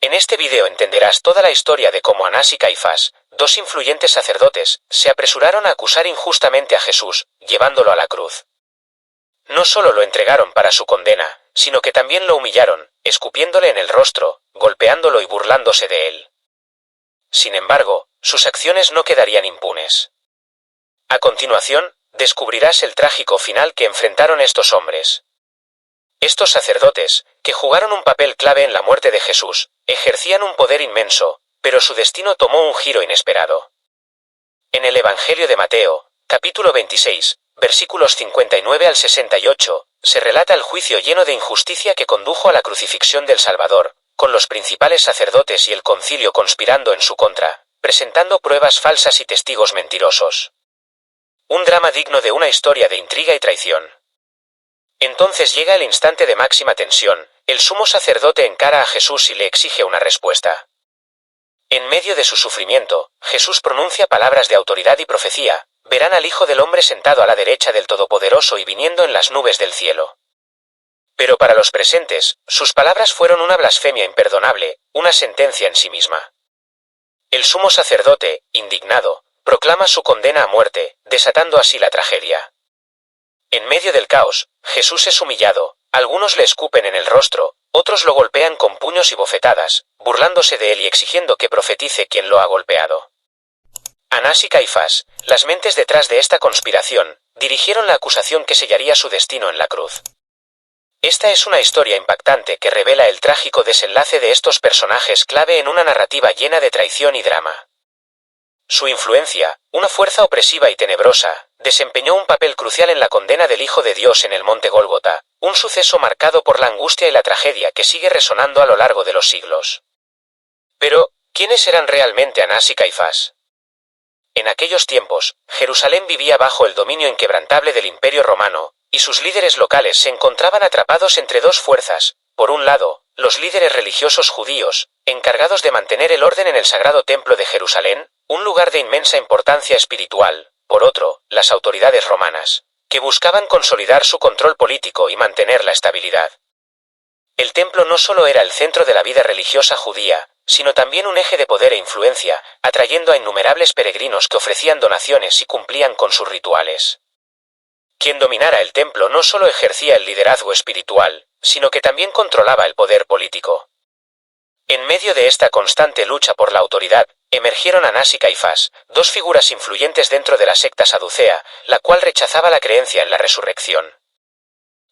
En este vídeo entenderás toda la historia de cómo Anás y Caifás, dos influyentes sacerdotes, se apresuraron a acusar injustamente a Jesús, llevándolo a la cruz. No solo lo entregaron para su condena, sino que también lo humillaron, escupiéndole en el rostro, golpeándolo y burlándose de él. Sin embargo, sus acciones no quedarían impunes. A continuación, descubrirás el trágico final que enfrentaron estos hombres. Estos sacerdotes, que jugaron un papel clave en la muerte de Jesús, ejercían un poder inmenso, pero su destino tomó un giro inesperado. En el Evangelio de Mateo, capítulo 26, versículos 59 al 68, se relata el juicio lleno de injusticia que condujo a la crucifixión del Salvador, con los principales sacerdotes y el concilio conspirando en su contra, presentando pruebas falsas y testigos mentirosos. Un drama digno de una historia de intriga y traición. Entonces llega el instante de máxima tensión, el sumo sacerdote encara a Jesús y le exige una respuesta. En medio de su sufrimiento, Jesús pronuncia palabras de autoridad y profecía: verán al Hijo del Hombre sentado a la derecha del Todopoderoso y viniendo en las nubes del cielo. Pero para los presentes, sus palabras fueron una blasfemia imperdonable, una sentencia en sí misma. El sumo sacerdote, indignado, proclama su condena a muerte, desatando así la tragedia. En medio del caos, Jesús es humillado, algunos le escupen en el rostro, otros lo golpean con puños y bofetadas, burlándose de él y exigiendo que profetice quién lo ha golpeado. Anás y Caifás, las mentes detrás de esta conspiración, dirigieron la acusación que sellaría su destino en la cruz. Esta es una historia impactante que revela el trágico desenlace de estos personajes clave en una narrativa llena de traición y drama. Su influencia, una fuerza opresiva y tenebrosa, desempeñó un papel crucial en la condena del Hijo de Dios en el monte Gólgota, un suceso marcado por la angustia y la tragedia que sigue resonando a lo largo de los siglos. Pero, ¿quiénes eran realmente Anás y Caifás? En aquellos tiempos, Jerusalén vivía bajo el dominio inquebrantable del Imperio Romano, y sus líderes locales se encontraban atrapados entre dos fuerzas: por un lado, los líderes religiosos judíos, encargados de mantener el orden en el sagrado templo de Jerusalén, un lugar de inmensa importancia espiritual; por otro, las autoridades romanas, que buscaban consolidar su control político y mantener la estabilidad. El templo no solo era el centro de la vida religiosa judía, sino también un eje de poder e influencia, atrayendo a innumerables peregrinos que ofrecían donaciones y cumplían con sus rituales. Quien dominara el templo no solo ejercía el liderazgo espiritual, sino que también controlaba el poder político. En medio de esta constante lucha por la autoridad, emergieron Anás y Caifás, dos figuras influyentes dentro de la secta saducea, la cual rechazaba la creencia en la resurrección.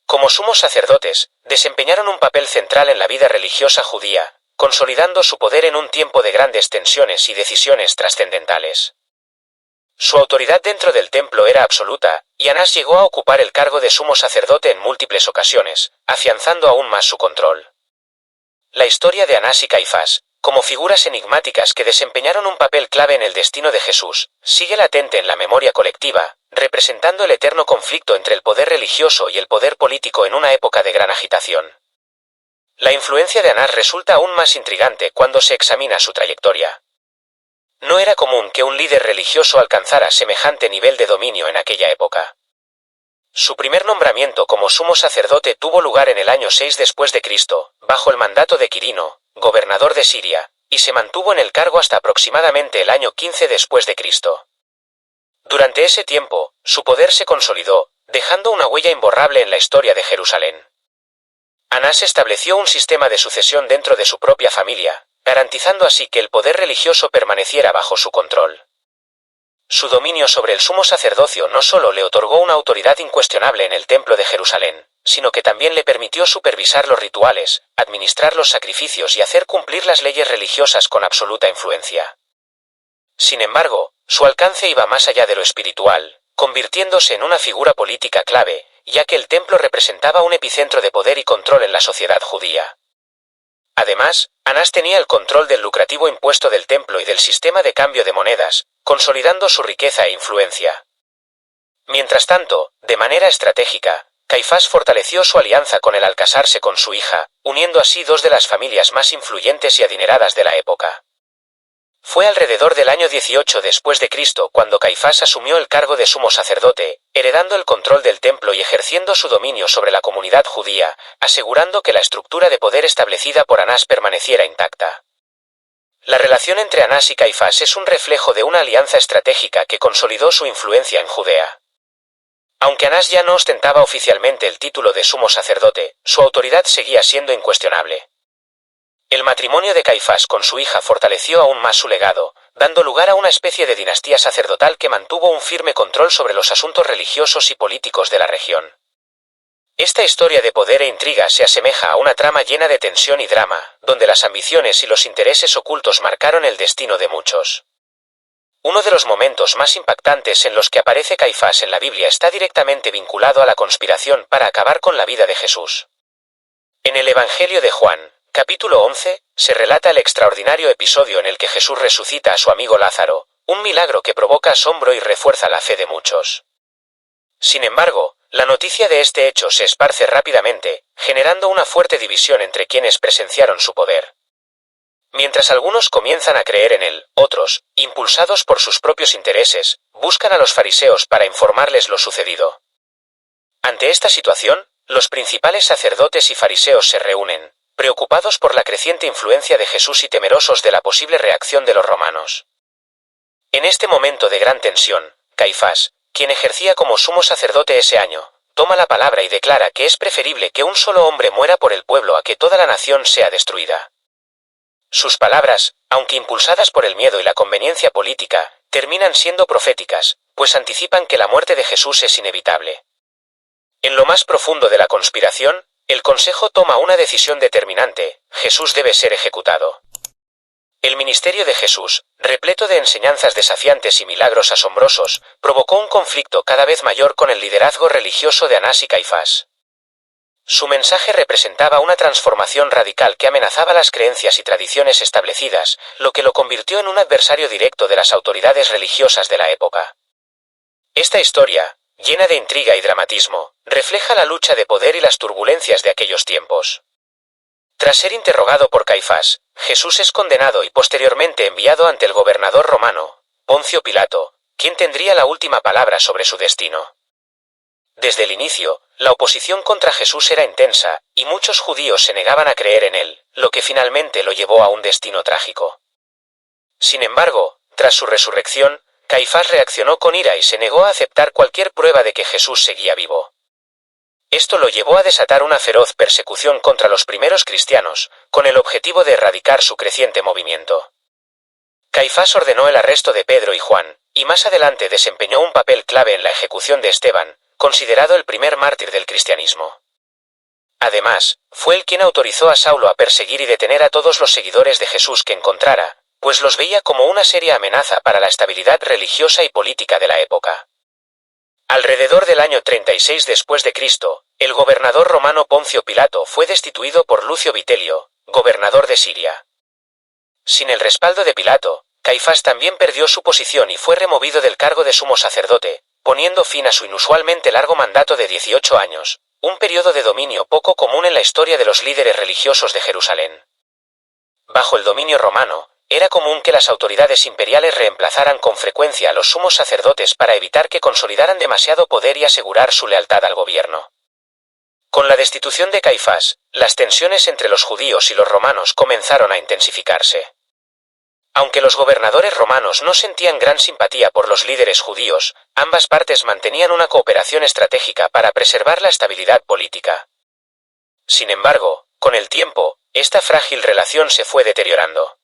Como sumos sacerdotes, desempeñaron un papel central en la vida religiosa judía, consolidando su poder en un tiempo de grandes tensiones y decisiones trascendentales. Su autoridad dentro del templo era absoluta, y Anás llegó a ocupar el cargo de sumo sacerdote en múltiples ocasiones, afianzando aún más su control. La historia de Anás y Caifás, como figuras enigmáticas que desempeñaron un papel clave en el destino de Jesús, sigue latente en la memoria colectiva, representando el eterno conflicto entre el poder religioso y el poder político en una época de gran agitación. La influencia de Anás resulta aún más intrigante cuando se examina su trayectoria. No era común que un líder religioso alcanzara semejante nivel de dominio en aquella época. Su primer nombramiento como sumo sacerdote tuvo lugar en el año 6 después de Cristo, bajo el mandato de Quirino, gobernador de Siria, y se mantuvo en el cargo hasta aproximadamente el año 15 después de Cristo. Durante ese tiempo, su poder se consolidó, dejando una huella imborrable en la historia de Jerusalén. Anás estableció un sistema de sucesión dentro de su propia familia, garantizando así que el poder religioso permaneciera bajo su control. Su dominio sobre el sumo sacerdocio no solo le otorgó una autoridad incuestionable en el templo de Jerusalén, sino que también le permitió supervisar los rituales, administrar los sacrificios y hacer cumplir las leyes religiosas con absoluta influencia. Sin embargo, su alcance iba más allá de lo espiritual, convirtiéndose en una figura política clave, ya que el templo representaba un epicentro de poder y control en la sociedad judía. Además, Anás tenía el control del lucrativo impuesto del templo y del sistema de cambio de monedas, consolidando su riqueza e influencia. Mientras tanto, de manera estratégica, Caifás fortaleció su alianza con él al casarse con su hija, uniendo así dos de las familias más influyentes y adineradas de la época. Fue alrededor del año 18 después de Cristo cuando Caifás asumió el cargo de sumo sacerdote, heredando el control del templo y ejerciendo su dominio sobre la comunidad judía, asegurando que la estructura de poder establecida por Anás permaneciera intacta. La relación entre Anás y Caifás es un reflejo de una alianza estratégica que consolidó su influencia en Judea. Aunque Anás ya no ostentaba oficialmente el título de sumo sacerdote, su autoridad seguía siendo incuestionable. El matrimonio de Caifás con su hija fortaleció aún más su legado, dando lugar a una especie de dinastía sacerdotal que mantuvo un firme control sobre los asuntos religiosos y políticos de la región. Esta historia de poder e intriga se asemeja a una trama llena de tensión y drama, donde las ambiciones y los intereses ocultos marcaron el destino de muchos. Uno de los momentos más impactantes en los que aparece Caifás en la Biblia está directamente vinculado a la conspiración para acabar con la vida de Jesús. En el Evangelio de Juan, capítulo 11, se relata el extraordinario episodio en el que Jesús resucita a su amigo Lázaro, un milagro que provoca asombro y refuerza la fe de muchos. Sin embargo, la noticia de este hecho se esparce rápidamente, generando una fuerte división entre quienes presenciaron su poder. Mientras algunos comienzan a creer en él, otros, impulsados por sus propios intereses, buscan a los fariseos para informarles lo sucedido. Ante esta situación, los principales sacerdotes y fariseos se reúnen, preocupados por la creciente influencia de Jesús y temerosos de la posible reacción de los romanos. En este momento de gran tensión, Caifás, quien ejercía como sumo sacerdote ese año, toma la palabra y declara que es preferible que un solo hombre muera por el pueblo a que toda la nación sea destruida. Sus palabras, aunque impulsadas por el miedo y la conveniencia política, terminan siendo proféticas, pues anticipan que la muerte de Jesús es inevitable. En lo más profundo de la conspiración, el Consejo toma una decisión determinante: Jesús debe ser ejecutado. El ministerio de Jesús, repleto de enseñanzas desafiantes y milagros asombrosos, provocó un conflicto cada vez mayor con el liderazgo religioso de Anás y Caifás. Su mensaje representaba una transformación radical que amenazaba las creencias y tradiciones establecidas, lo que lo convirtió en un adversario directo de las autoridades religiosas de la época. Esta historia, llena de intriga y dramatismo, refleja la lucha de poder y las turbulencias de aquellos tiempos. Tras ser interrogado por Caifás, Jesús es condenado y posteriormente enviado ante el gobernador romano, Poncio Pilato, quien tendría la última palabra sobre su destino. Desde el inicio, la oposición contra Jesús era intensa, y muchos judíos se negaban a creer en él, lo que finalmente lo llevó a un destino trágico. Sin embargo, tras su resurrección, Caifás reaccionó con ira y se negó a aceptar cualquier prueba de que Jesús seguía vivo. Esto lo llevó a desatar una feroz persecución contra los primeros cristianos, con el objetivo de erradicar su creciente movimiento. Caifás ordenó el arresto de Pedro y Juan, y más adelante desempeñó un papel clave en la ejecución de Esteban, considerado el primer mártir del cristianismo. Además, fue él quien autorizó a Saulo a perseguir y detener a todos los seguidores de Jesús que encontrara, pues los veía como una seria amenaza para la estabilidad religiosa y política de la época. Alrededor del año 36 después de Cristo, el gobernador romano Poncio Pilato fue destituido por Lucio Vitelio, gobernador de Siria. Sin el respaldo de Pilato, Caifás también perdió su posición y fue removido del cargo de sumo sacerdote, poniendo fin a su inusualmente largo mandato de 18 años, un periodo de dominio poco común en la historia de los líderes religiosos de Jerusalén. Bajo el dominio romano, era común que las autoridades imperiales reemplazaran con frecuencia a los sumos sacerdotes para evitar que consolidaran demasiado poder y asegurar su lealtad al gobierno. Con la destitución de Caifás, las tensiones entre los judíos y los romanos comenzaron a intensificarse. Aunque los gobernadores romanos no sentían gran simpatía por los líderes judíos, ambas partes mantenían una cooperación estratégica para preservar la estabilidad política. Sin embargo, con el tiempo, esta frágil relación se fue deteriorando.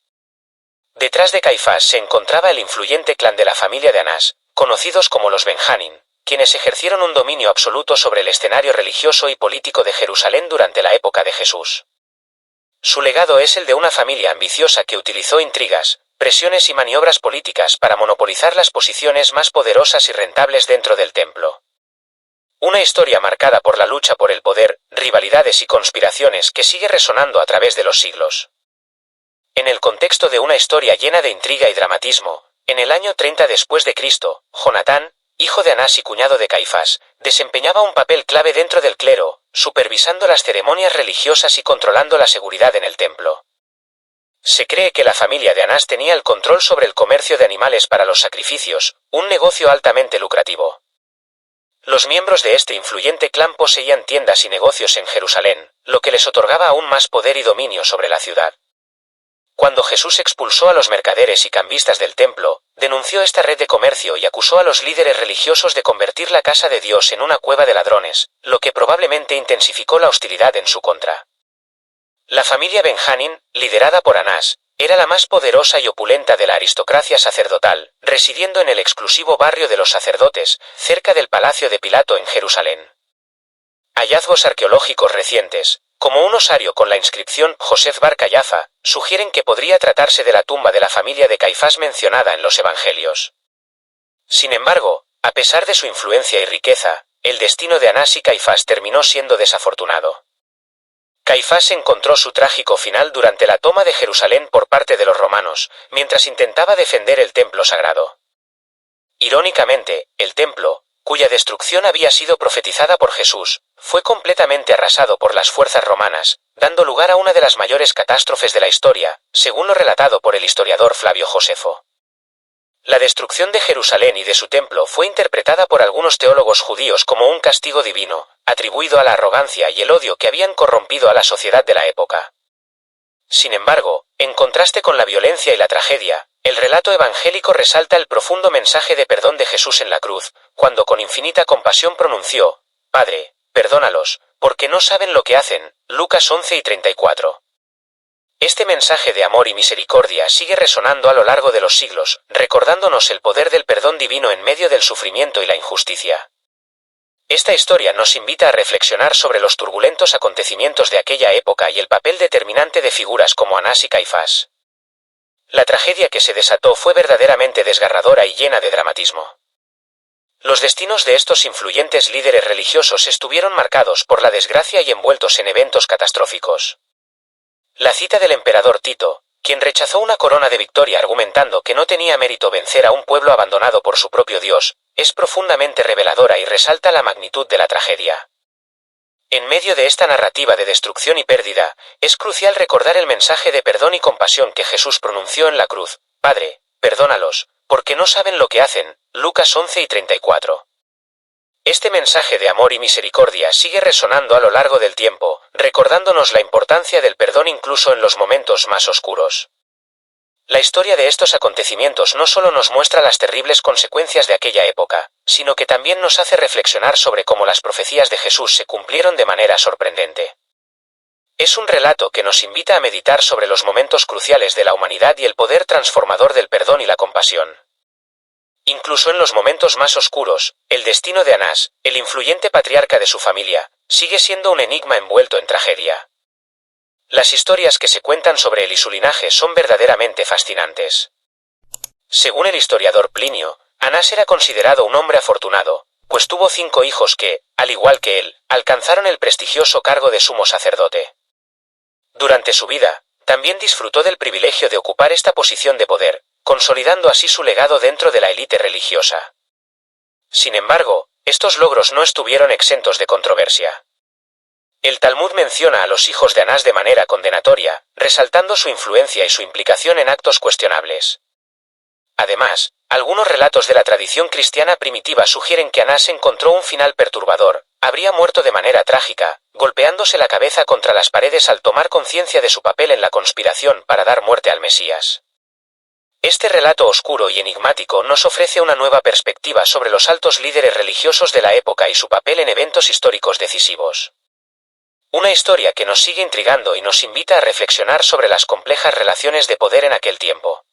Detrás de Caifás se encontraba el influyente clan de la familia de Anás, conocidos como los Benjamín, quienes ejercieron un dominio absoluto sobre el escenario religioso y político de Jerusalén durante la época de Jesús. Su legado es el de una familia ambiciosa que utilizó intrigas, presiones y maniobras políticas para monopolizar las posiciones más poderosas y rentables dentro del templo. Una historia marcada por la lucha por el poder, rivalidades y conspiraciones que sigue resonando a través de los siglos. En el contexto de una historia llena de intriga y dramatismo, en el año 30 después de Cristo, Jonatán, hijo de Anás y cuñado de Caifás, desempeñaba un papel clave dentro del clero, supervisando las ceremonias religiosas y controlando la seguridad en el templo. Se cree que la familia de Anás tenía el control sobre el comercio de animales para los sacrificios, un negocio altamente lucrativo. Los miembros de este influyente clan poseían tiendas y negocios en Jerusalén, lo que les otorgaba aún más poder y dominio sobre la ciudad. Cuando Jesús expulsó a los mercaderes y cambistas del templo, denunció esta red de comercio y acusó a los líderes religiosos de convertir la casa de Dios en una cueva de ladrones, lo que probablemente intensificó la hostilidad en su contra. La familia Benjamín, liderada por Anás, era la más poderosa y opulenta de la aristocracia sacerdotal, residiendo en el exclusivo barrio de los sacerdotes, cerca del palacio de Pilato en Jerusalén. Hallazgos arqueológicos recientes, como un osario con la inscripción Joseph Bar Cayafa, sugieren que podría tratarse de la tumba de la familia de Caifás mencionada en los Evangelios. Sin embargo, a pesar de su influencia y riqueza, el destino de Anás y Caifás terminó siendo desafortunado. Caifás encontró su trágico final durante la toma de Jerusalén por parte de los romanos, mientras intentaba defender el templo sagrado. Irónicamente, el templo, cuya destrucción había sido profetizada por Jesús, fue completamente arrasado por las fuerzas romanas, dando lugar a una de las mayores catástrofes de la historia, según lo relatado por el historiador Flavio Josefo. La destrucción de Jerusalén y de su templo fue interpretada por algunos teólogos judíos como un castigo divino, atribuido a la arrogancia y el odio que habían corrompido a la sociedad de la época. Sin embargo, en contraste con la violencia y la tragedia, el relato evangélico resalta el profundo mensaje de perdón de Jesús en la cruz, cuando con infinita compasión pronunció: «Padre, perdónalos, porque no saben lo que hacen», Lucas 11:34. Este mensaje de amor y misericordia sigue resonando a lo largo de los siglos, recordándonos el poder del perdón divino en medio del sufrimiento y la injusticia. Esta historia nos invita a reflexionar sobre los turbulentos acontecimientos de aquella época y el papel determinante de figuras como Anás y Caifás. La tragedia que se desató fue verdaderamente desgarradora y llena de dramatismo. Los destinos de estos influyentes líderes religiosos estuvieron marcados por la desgracia y envueltos en eventos catastróficos. La cita del emperador Tito, quien rechazó una corona de victoria argumentando que no tenía mérito vencer a un pueblo abandonado por su propio Dios, es profundamente reveladora y resalta la magnitud de la tragedia. En medio de esta narrativa de destrucción y pérdida, es crucial recordar el mensaje de perdón y compasión que Jesús pronunció en la cruz: «Padre, perdónalos, porque no saben lo que hacen», Lucas 11:34. Este mensaje de amor y misericordia sigue resonando a lo largo del tiempo, recordándonos la importancia del perdón incluso en los momentos más oscuros. La historia de estos acontecimientos no solo nos muestra las terribles consecuencias de aquella época, sino que también nos hace reflexionar sobre cómo las profecías de Jesús se cumplieron de manera sorprendente. Es un relato que nos invita a meditar sobre los momentos cruciales de la humanidad y el poder transformador del perdón y la compasión. Incluso en los momentos más oscuros, el destino de Anás, el influyente patriarca de su familia, sigue siendo un enigma envuelto en tragedia. Las historias que se cuentan sobre él y su linaje son verdaderamente fascinantes. Según el historiador Plinio, Anás era considerado un hombre afortunado, pues tuvo 5 hijos que, al igual que él, alcanzaron el prestigioso cargo de sumo sacerdote. Durante su vida, también disfrutó del privilegio de ocupar esta posición de poder, consolidando así su legado dentro de la élite religiosa. Sin embargo, estos logros no estuvieron exentos de controversia. El Talmud menciona a los hijos de Anás de manera condenatoria, resaltando su influencia y su implicación en actos cuestionables. Además, algunos relatos de la tradición cristiana primitiva sugieren que Anás encontró un final perturbador: habría muerto de manera trágica, golpeándose la cabeza contra las paredes al tomar conciencia de su papel en la conspiración para dar muerte al Mesías. Este relato oscuro y enigmático nos ofrece una nueva perspectiva sobre los altos líderes religiosos de la época y su papel en eventos históricos decisivos. Una historia que nos sigue intrigando y nos invita a reflexionar sobre las complejas relaciones de poder en aquel tiempo.